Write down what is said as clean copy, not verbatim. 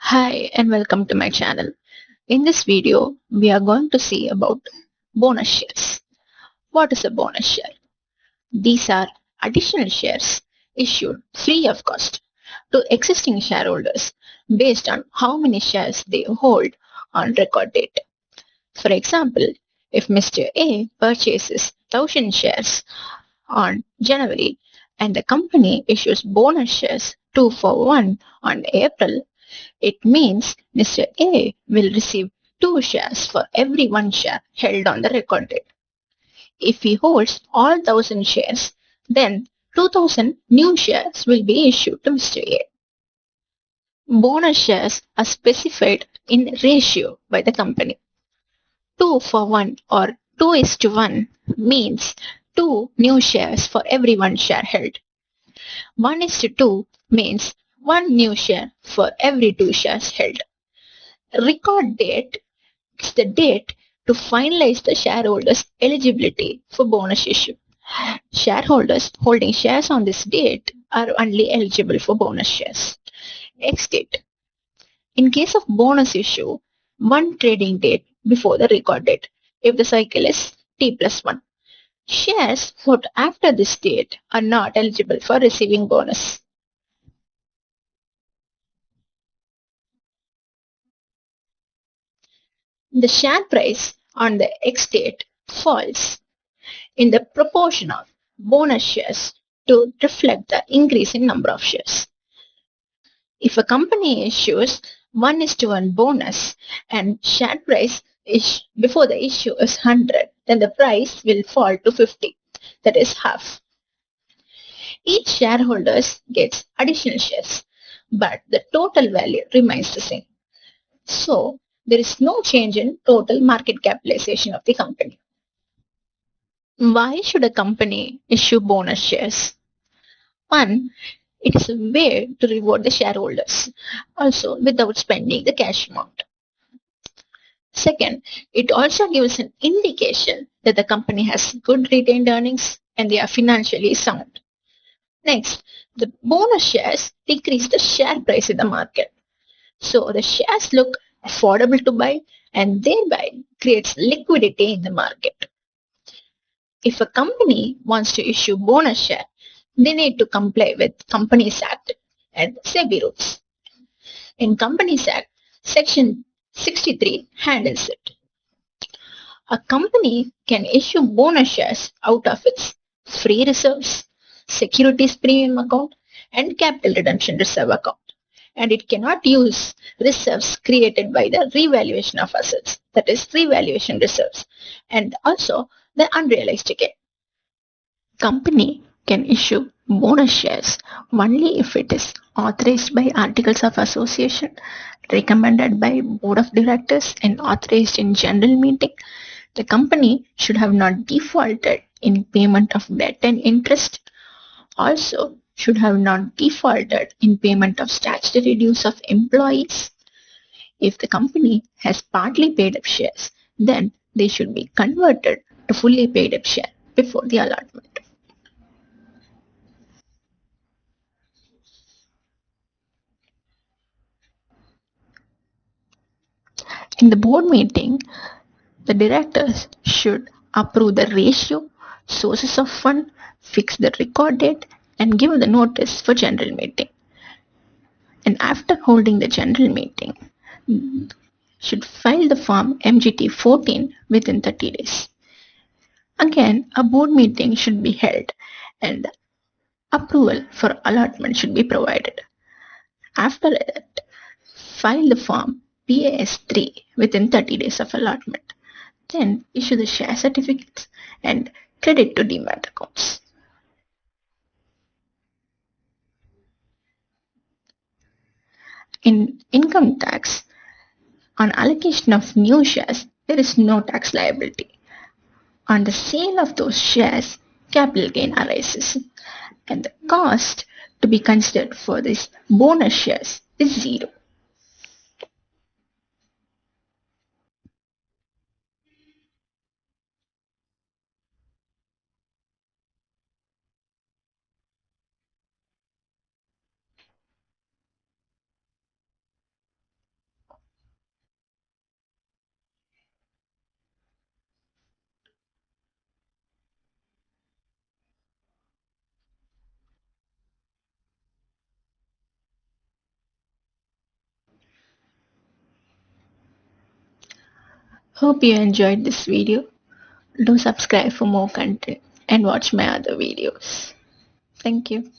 Hi and welcome to my channel. In this video, we are going to see about bonus shares. What is a bonus share? These are additional shares issued free of cost to existing shareholders based on how many shares they hold on record date. For example, if Mr. A purchases 1000 shares on January and the company issues bonus shares 2 for 1 on April, it means Mr. A will receive 2 shares for every 1 share held on the record date. If he holds all 1000 shares, then 2000 new shares will be issued to Mr. A. Bonus shares are specified in ratio by the company. 2 for 1 or 2:1 means 2 new shares for every 1 share held. 1:2 means 1 new share for every 2 shares held. Record date is the date to finalize the shareholders' eligibility for bonus issue. Shareholders holding shares on this date are only eligible for bonus shares. Ex-date. In case of bonus issue, one trading date before the record date, if the cycle is T+1. Shares held after this date are not eligible for receiving bonus. The share price on the ex-date falls in the proportion of bonus shares to reflect the increase in number of shares. If a company issues 1:1 bonus and share price is before the issue is 100, then the price will fall to 50, that is half. Each shareholder gets additional shares, but the total value remains the same. So there is no change in total market capitalization of the company. Why should a company issue bonus shares? One, it is a way to reward the shareholders, also without spending the cash amount. Second, it also gives an indication that the company has good retained earnings and they are financially sound. Next, the bonus shares decrease the share price in the market. So the shares look affordable to buy and thereby creates liquidity in the market. If a company wants to issue bonus share, they need to comply with Companies Act and SEBI rules. In Companies Act, Section 63 handles it. A company can issue bonus shares out of its free reserves, securities premium account, and capital redemption reserve account. And it cannot use reserves created by the revaluation of assets, that is, revaluation reserves, and also the unrealized gain. Company can issue bonus shares only if it is authorized by Articles of Association, recommended by Board of Directors, and authorized in general meeting. The company should have not defaulted in payment of debt and interest. Also, should have not defaulted in payment of statutory dues of employees. If the company has partly paid up shares, then they should be converted to fully paid up share before the allotment. In the board meeting, the directors should approve the ratio, sources of fund, fix the record date, and give the notice for general meeting. And after holding the general meeting, should file the form MGT 14 within 30 days. Again, a board meeting should be held and approval for allotment should be provided. After that, file the form PAS 3 within 30 days of allotment. Then issue the share certificates and credit to demat accounts. In income tax, on allocation of new shares, there is no tax liability. On the sale of those shares, capital gain arises, and the cost to be considered for these bonus shares is zero. Hope you enjoyed this video. Do subscribe for more content and watch my other videos. Thank you.